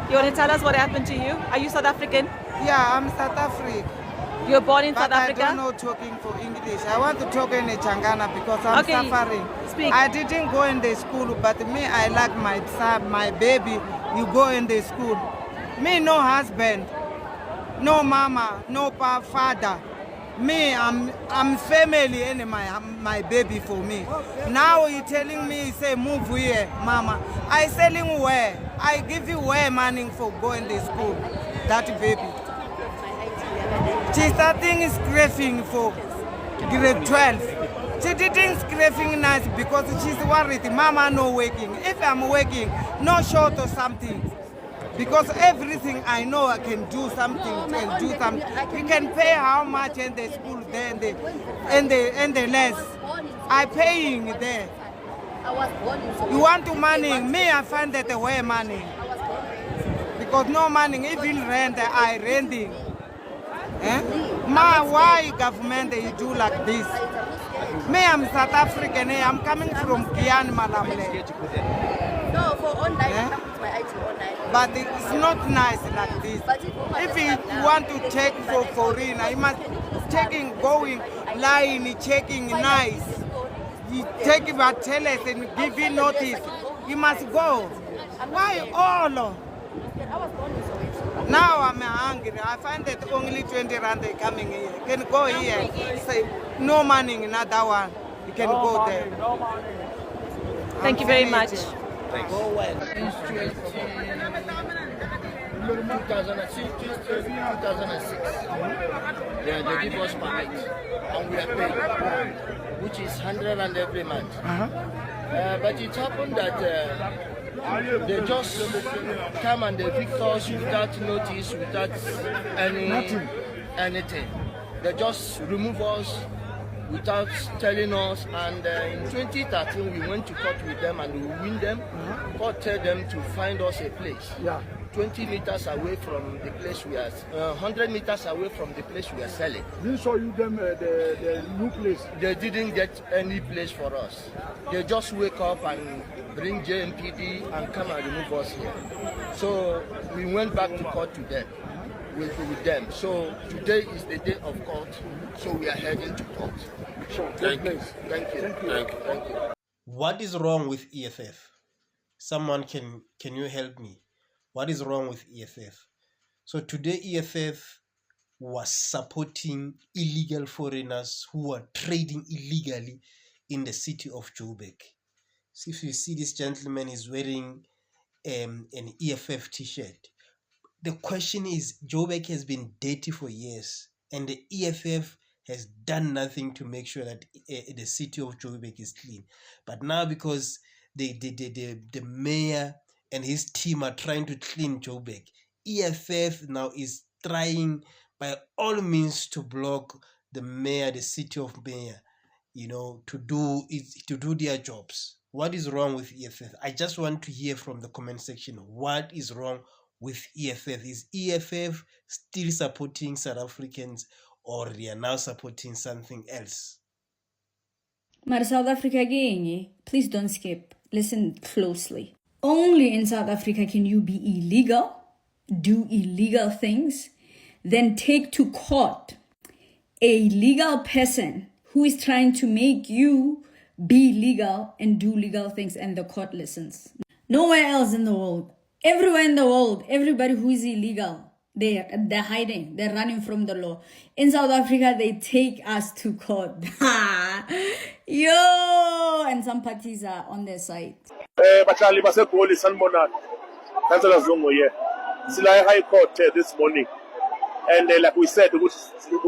You want to tell us what happened to you? Are you South African? Yeah, I'm South Africa. You were born in South But Africa? I don't know talking for English. I want to talk in Changana because I'm Okay, suffering. speak. I didn't go in the school, but me, I like my son, my baby. You go in the school. Me, no husband, no mama, no father. Me, I'm family and my baby for me. Now you telling me, say move here, mama. I selling where? I give you where money for going to school. That baby. She starting scraping for grade 12. She didn't scraping nice because she's worried. Mama no working. If I'm working, no short or something. Because everything I know I can do something and do something. You can pay how much in the school there and the less. I paying there. You want to money? Me, I find that the way money. Because no money, even rent, I renting. Eh? Why government they do like this? Me, I'm South African. I'm coming from Guyana, Malamle. No, for online, I can put my IT online. But it's not nice like this. If you want to check for foreign, you must checking, going, line, checking nice. You take about tellers and give you notice. You must go. Why all? Now I'm hungry. I find that only 20 rand they coming here. You can go here. Say no money, another one. You can go there. Thank you very much. Thanks. 2006, they give us permit and we are paid, which is 100 rand every month. But it happened that they just come and evict us without notice, without anything. They just remove us without telling us, and in 2013 we went to court with them and we win them. Court tell them to find us a place. 20 meters away from the place we are, 100 meters away from the place we are selling. Didn't show you them the new place? They didn't get any place for us. They just wake up and bring JMPD and come and remove us here. So we went back to court to them. With them. So today is the day of court, so we are heading to court. Sure. Thank you. Thank you. Thank you. What is wrong with EFF? Someone can you help me? What is wrong with EFF? So today EFF was supporting illegal foreigners who are trading illegally in the city of Joburg. So if you see this gentleman is wearing an EFF t-shirt. The question is, Joburg has been dirty for years and the EFF has done nothing to make sure that the city of Joburg is clean. But now because the mayor and his team are trying to clean Joburg, EFF now is trying by all means to block the mayor, the city of mayor, to do their jobs. What is wrong with EFF? I just want to hear from the comment section. What is wrong with EFF? Is EFF still supporting South Africans or they are now supporting something else? Maar South Africa again, please don't skip. Listen closely. Only in South Africa can you be illegal, do illegal things, then take to court a legal person who is trying to make you be legal and do legal things, and the court listens. Nowhere else in the world. Everywhere in the world, everybody who is illegal, they're hiding, they're running from the law. In South Africa, they take us to court. Yo! And some parties are on their side. Bahlali baseGoli sanibonani. Councillor Zongo here. Sila High Court this morning. And like we said, we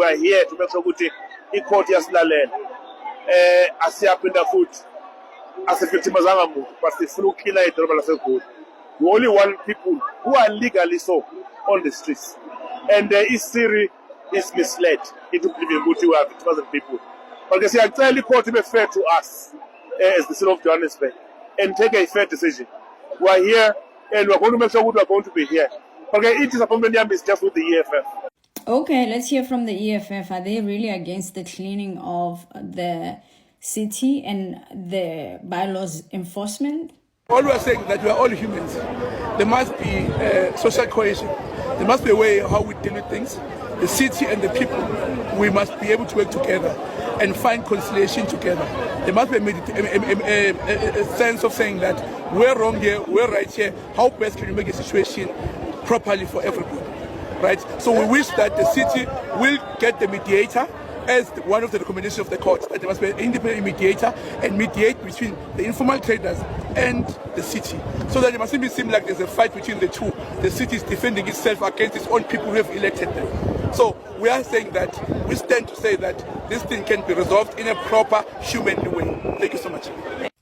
are here to make sure that the court yasilalela. Asiyaphinda futhi. Asifithimazanga muntu, but sifuna ukukhila idolobha laseGoli. We only want people who are legally so on the streets. And East Siri is misled into believing we have 1,000 people. But they say, I tell the court to be fair to us as the city of Johannesburg and take a fair decision. We are here and we are going to make sure we are going to be here. Okay, it is a problem is just with the EFF. Okay, let's hear from the EFF. Are they really against the cleaning of the city and the bylaws enforcement? All we are saying that we are all humans. There must be social cohesion. There must be a way how we deal with things. The city and the people, we must be able to work together and find conciliation together. There must be a sense of saying that we're wrong here, we're right here. How best can we make a situation properly for everybody, right? So we wish that the city will get the mediator as one of the recommendations of the court, that there must be an independent mediator and mediate between the informal traders and the city, so that it mustn't seem like there's a fight between the two. The city is defending itself against its own people who have elected them. So we are saying that we stand to say that this thing can be resolved in a proper human way. Thank you so much.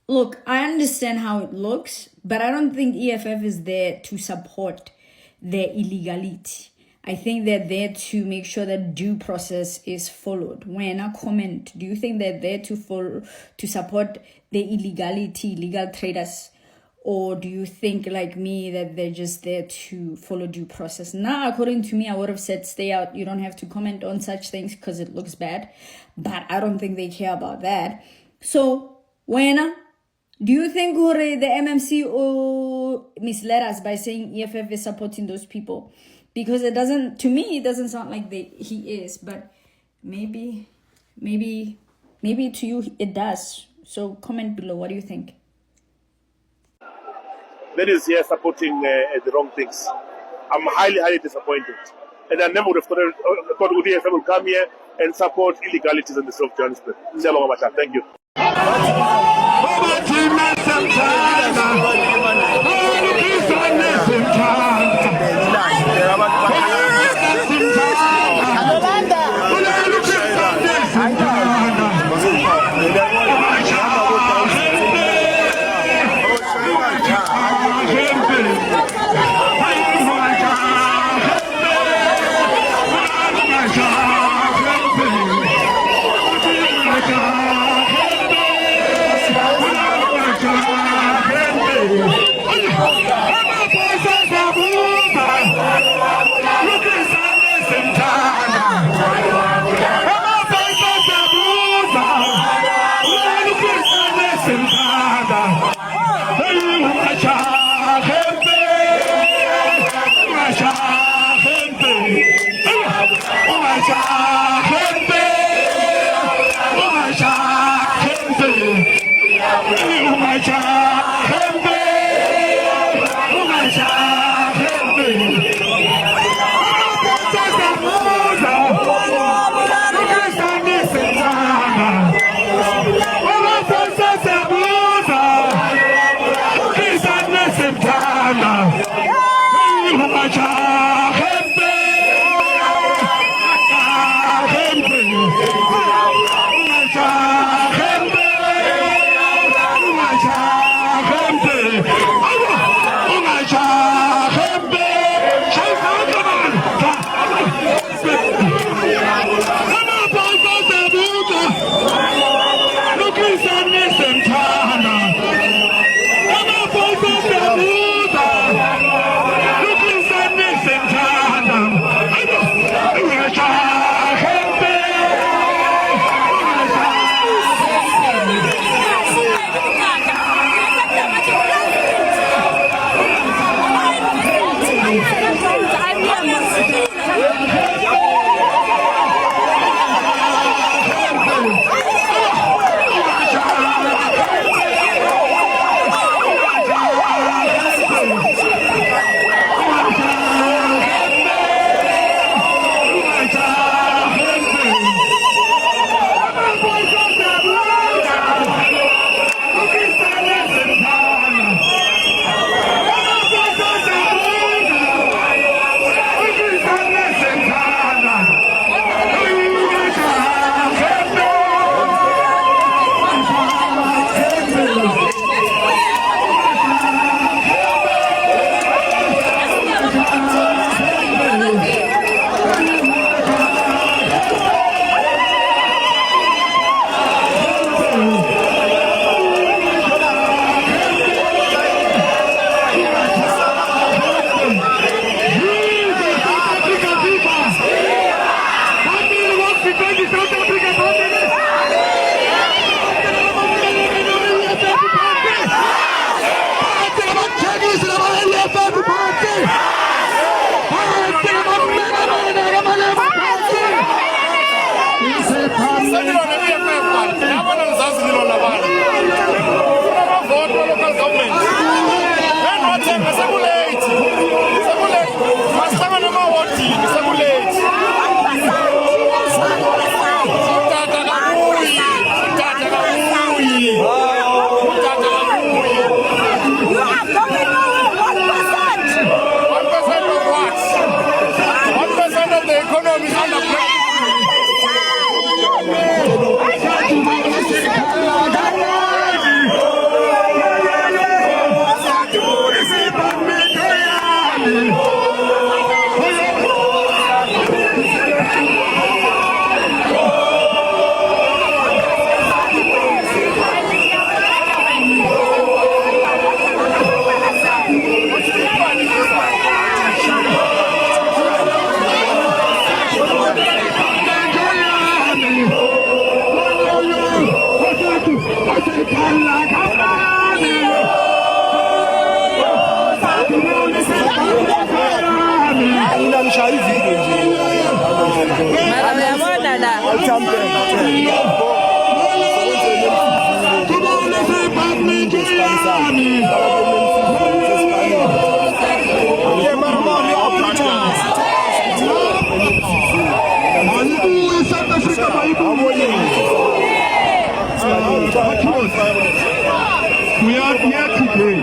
Look, I understand how it looks, but I don't think EFF is there to support their illegality. I think they're there to make sure that due process is followed. When I comment, do you think they're there to support the illegality, illegal traders? Or do you think, like me, that they're just there to follow due process? Now, according to me, I would have said stay out. You don't have to comment on such things because it looks bad. But I don't think they care about that. So, Wena, do you think the MMC or misled us by saying EFF is supporting those people? Because it doesn't, to me, it doesn't sound like he is, but maybe to you it does. So comment below. What do you think? That is here supporting the wrong things. I'm highly disappointed. And I never would have thought EFF will come here and support illegalities in the city of Johannesburg. Thank you. We are here today.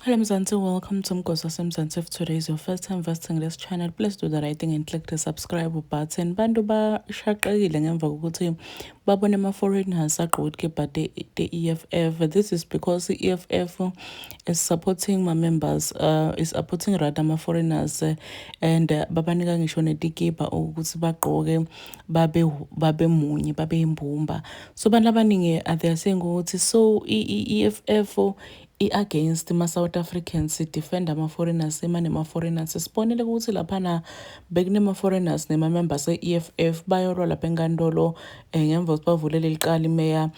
Hello Mzansi, welcome to Mgosa Mzansi. If today is your first time visiting this channel, please do the right thing and click the subscribe button. Bandu ba shaqekile ngemva kokuthi babone ama foreigners agqoke the EFF. This is because the EFF is supporting my members, is supporting rather my foreigners, and babanika ngisho netikipa ukuthi bagqoke babe munye babe imbumba. So bantu abaningi they are saying ukuthi so EFF against ma-South Africans defend ama-foreigners nema-foreigners sibonile ukuthi laphana bekunema-foreigners nema-members e-EFF bayorwa lapha enkantolo ngemva kokuthi bavulele licala imeya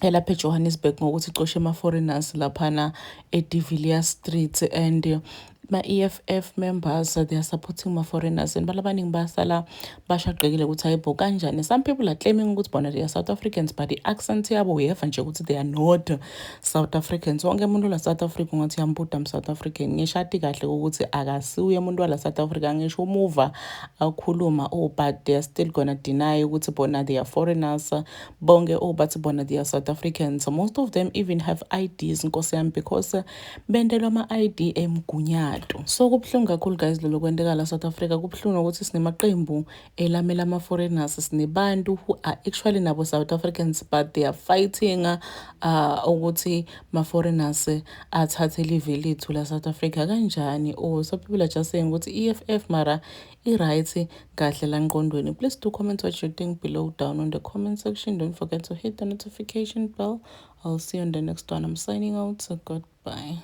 elapha eJohannesburg ngokuthi icoshe ama-foreigners laphana De Villiers Street, and ma-EFF members they are supporting ma-foreigners and balabaningi basala bashaqekile ukuthi hayibo kanjani. Some people are claiming ukuthi bona they are South Africans but the accent yabo uyeva nje ukuthi they are not South Africans. Wonke umuntu la South Africa ngathi yambuda South African ngishati kahle ukuthi akasiwe umuntu wala South Africa ngisho umuva akhuluma but they are still gonna deny ukuthi bona they are foreigners bonke but bona they are South Africans. So most of them even have IDs nkosi yami because bendelwa ama-ID emgunyana. So kubhlungu kakhulu guys lelo kwenteka la South Africa. Kubhlungu ukuthi sinemaqembu elamela ama-foreigners, sinebantu who are actually nabo South Africans but they are fighting ukuthi ma-foreigners athathe live lethu la South Africa kanjani. So people are just saying ukuthi EFF mara i-right kahle la ngqondweni. Please do comment what you think below down on the comment section. Don't forget to hit the notification bell. I'll see you on the next one. I'm signing out. So goodbye.